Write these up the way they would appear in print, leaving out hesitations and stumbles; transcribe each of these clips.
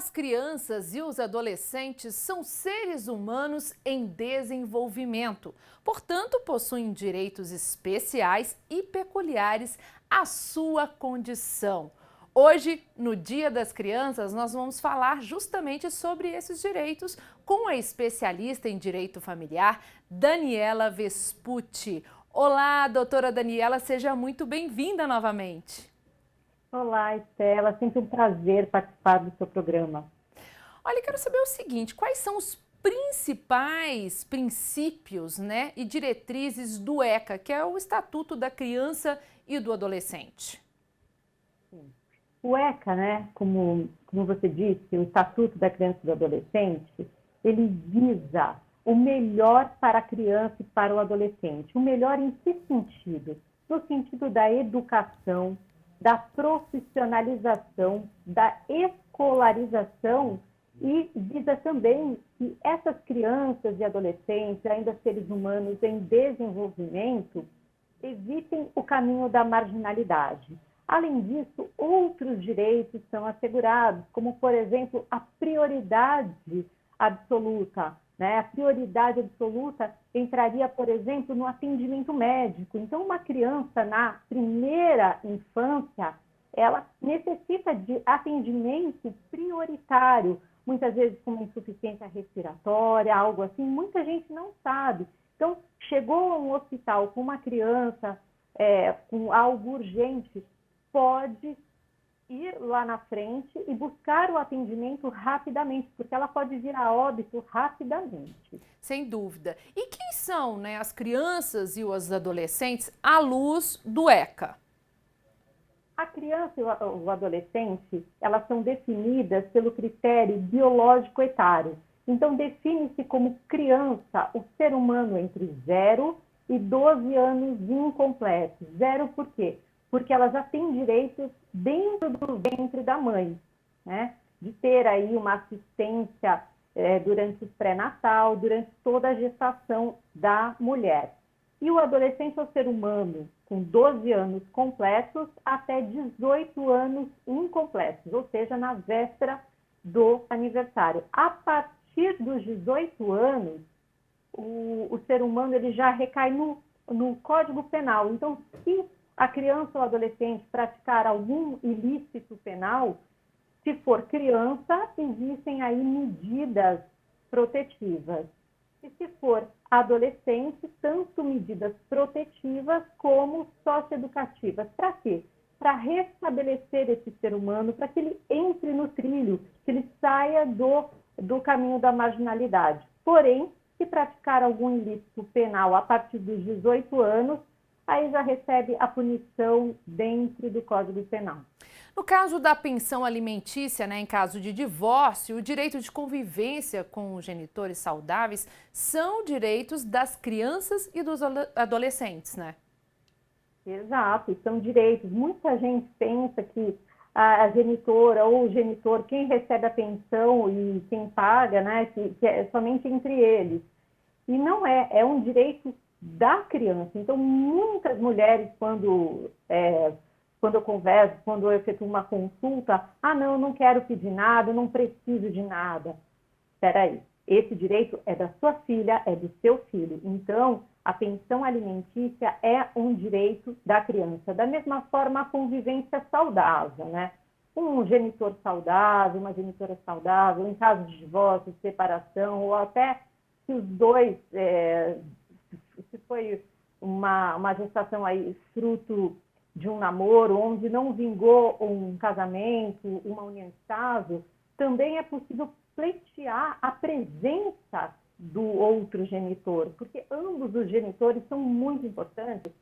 As crianças e os adolescentes são seres humanos em desenvolvimento, portanto, possuem direitos especiais e peculiares à sua condição. Hoje, no Dia das Crianças, nós vamos falar justamente sobre esses direitos com a especialista em direito familiar, Daniela Vespucci. Olá, doutora Daniela, seja muito bem-vinda novamente. Olá, Estela. Sempre um prazer participar do seu programa. Olha, eu quero saber o seguinte, quais são os principais princípios, e diretrizes do ECA, que é o Estatuto da Criança e do Adolescente? O ECA, como você disse, o Estatuto da Criança e do Adolescente, ele visa o melhor para a criança e para o adolescente. O melhor em que sentido? No sentido da educação, da profissionalização, da escolarização e visa também que essas crianças e adolescentes, ainda seres humanos em desenvolvimento, evitem o caminho da marginalidade. Além disso, outros direitos são assegurados, como, por exemplo, a prioridade absoluta. A prioridade absoluta entraria, por exemplo, no atendimento médico. Então, uma criança na primeira infância, ela necessita de atendimento prioritário, muitas vezes com uma insuficiência respiratória, algo assim, muita gente não sabe. Então, chegou a um hospital com uma criança com algo urgente, pode ir lá na frente e buscar o atendimento rapidamente, porque ela pode vir a óbito rapidamente. Sem dúvida. E quem são, as crianças e os adolescentes à luz do ECA? A criança e o adolescente, elas são definidas pelo critério biológico etário. Então, define-se como criança o ser humano entre 0 e 12 anos incompletos. 0 por quê? Porque ela já tem direitos dentro do ventre da mãe, de ter aí uma assistência durante o pré-natal, durante toda a gestação da mulher. E o adolescente é o ser humano com 12 anos completos até 18 anos incompletos, ou seja, na véspera do aniversário. A partir dos 18 anos, o ser humano ele já recai no Código Penal. Então, se a criança ou adolescente praticar algum ilícito penal, se for criança, existem aí medidas protetivas. E se for adolescente, tanto medidas protetivas como socioeducativas. Para quê? Para restabelecer esse ser humano, para que ele entre no trilho, que ele saia do caminho da marginalidade. Porém, se praticar algum ilícito penal a partir dos 18 anos, aí já recebe a punição dentro do Código Penal. No caso da pensão alimentícia, em caso de divórcio, o direito de convivência com os genitores saudáveis são direitos das crianças e dos adolescentes, Exato, são direitos. Muita gente pensa que a genitora ou o genitor, quem recebe a pensão e quem paga, que é somente entre eles. E não é um direito da criança. Então, muitas mulheres, quando eu converso, quando eu efetuo uma consulta, não, eu não quero pedir nada, eu não preciso de nada. Espera aí, esse direito é da sua filha, é do seu filho. Então, a pensão alimentícia é um direito da criança. Da mesma forma, a convivência saudável, Um genitor saudável, uma genitora saudável, em caso de divórcio, separação, ou até se os dois, se foi uma gestação aí fruto de um namoro, onde não vingou um casamento, uma união estável, também é possível pleitear a presença do outro genitor, porque ambos os genitores são muito importantes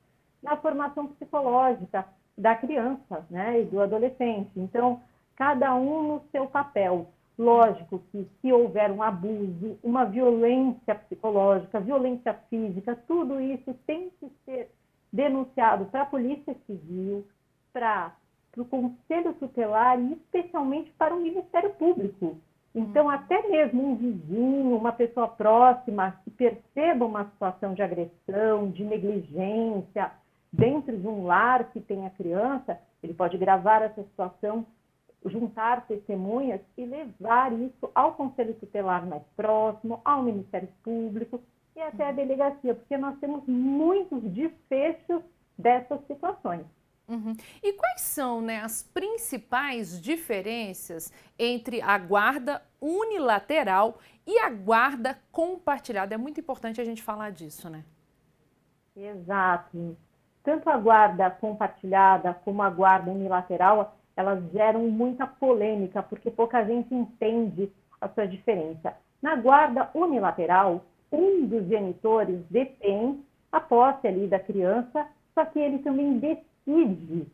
na formação psicológica da criança, e do adolescente. Então, cada um no seu papel. Lógico que se houver um abuso, uma violência psicológica, violência física, tudo isso tem que ser denunciado para a Polícia Civil, para o Conselho Tutelar e especialmente para o Ministério Público. Então, até mesmo um vizinho, uma pessoa próxima que perceba uma situação de agressão, de negligência dentro de um lar que tem a criança, ele pode gravar essa situação juntar testemunhas e levar isso ao Conselho Tutelar mais próximo, ao Ministério Público e até a delegacia, porque nós temos muitos desfechos dessas situações. Uhum. E quais são, né, as principais diferenças entre a guarda unilateral e a guarda compartilhada? É muito importante a gente falar disso, né? Exato. Tanto a guarda compartilhada como a guarda unilateral, elas geram muita polêmica, porque pouca gente entende a sua diferença. Na guarda unilateral, um dos genitores detém a posse ali da criança, só que ele também decide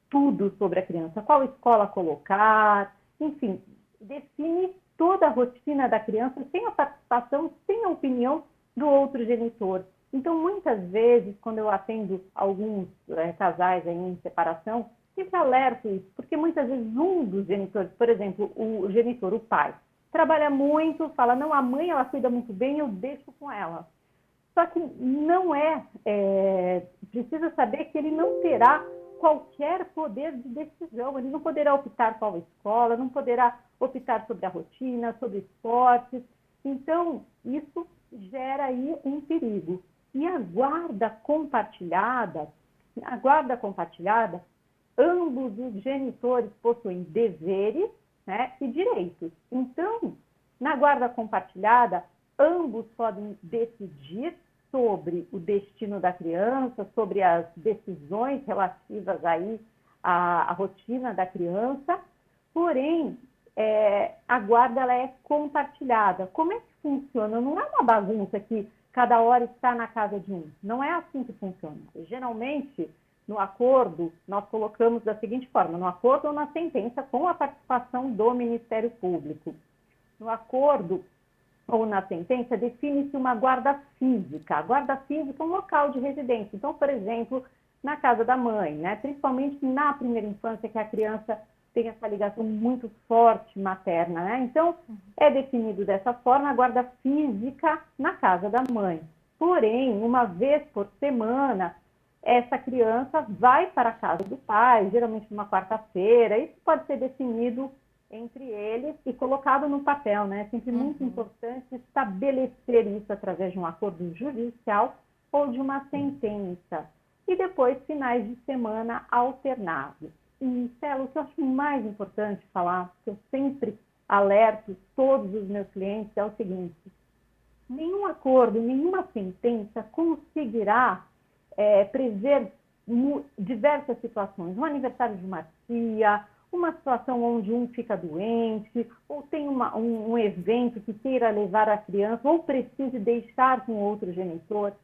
tudo sobre a criança, qual escola colocar, enfim, define toda a rotina da criança sem a participação, sem a opinião do outro genitor. Então, muitas vezes, quando eu atendo alguns casais aí em separação, sempre alerto isso, porque muitas vezes um dos genitores, por exemplo, o genitor, o pai, trabalha muito, fala, não, a mãe ela cuida muito bem, eu deixo com ela. Só que não precisa saber que ele não terá qualquer poder de decisão, ele não poderá optar qual escola, não poderá optar sobre a rotina, sobre esportes. Então, isso gera aí um perigo. E a guarda compartilhada, ambos os genitores possuem deveres, né, e direitos. Então, na guarda compartilhada, ambos podem decidir sobre o destino da criança, sobre as decisões relativas aí à rotina da criança, porém, a guarda ela é compartilhada. Como é que funciona? Não é uma bagunça que cada hora está na casa de um. Não é assim que funciona. Geralmente, no acordo, nós colocamos da seguinte forma, no acordo ou na sentença com a participação do Ministério Público. No acordo ou na sentença, define-se uma guarda física. A guarda física é um local de residência. Então, por exemplo, na casa da mãe, né? Principalmente na primeira infância, que a criança tem essa ligação muito forte materna, né? Então, é definido dessa forma a guarda física na casa da mãe. Porém, uma vez por semana, essa criança vai para a casa do pai, geralmente numa quarta-feira. Isso pode ser definido entre eles e colocado no papel, né? É sempre muito importante estabelecer isso através de um acordo judicial ou de uma sentença. E depois, finais de semana alternados. E, Celo, o que eu acho mais importante falar, que eu sempre alerto todos os meus clientes, é o seguinte: nenhum acordo, nenhuma sentença conseguirá prever diversas situações. Um aniversário de uma tia, uma situação onde um fica doente, ou tem um evento que queira levar a criança, ou precise deixar com outro genitor.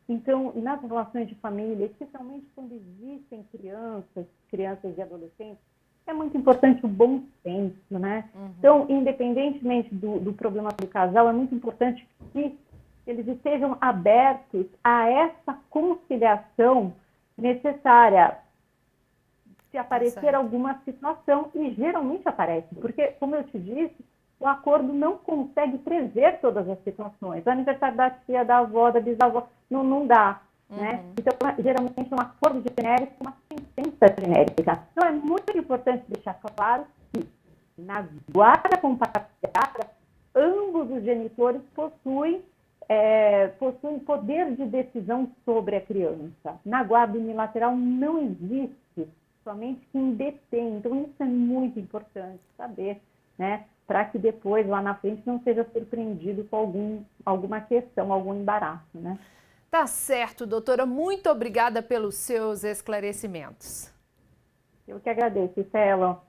Então, nas relações de família, especialmente quando existem crianças e adolescentes, é muito importante o bom senso, né? Então, independentemente do problema do casal, é muito importante que eles estejam abertos a essa conciliação necessária se aparecer alguma situação, e geralmente aparece, porque, como eu te disse, o acordo não consegue prever todas as situações. O aniversário da tia, da avó, da bisavó, não dá, né? Então, geralmente é um acordo genérico com uma sentença genérica. Então, é muito importante deixar claro que, na guarda compartilhada, ambos os genitores possuem poder de decisão sobre a criança. Na guarda unilateral não existe, somente quem detém. Então, isso é muito importante saber, né? Para que depois, lá na frente, não seja surpreendido com alguma questão, algum embaraço, né? Tá certo, doutora. Muito obrigada pelos seus esclarecimentos. Eu que agradeço, Celo.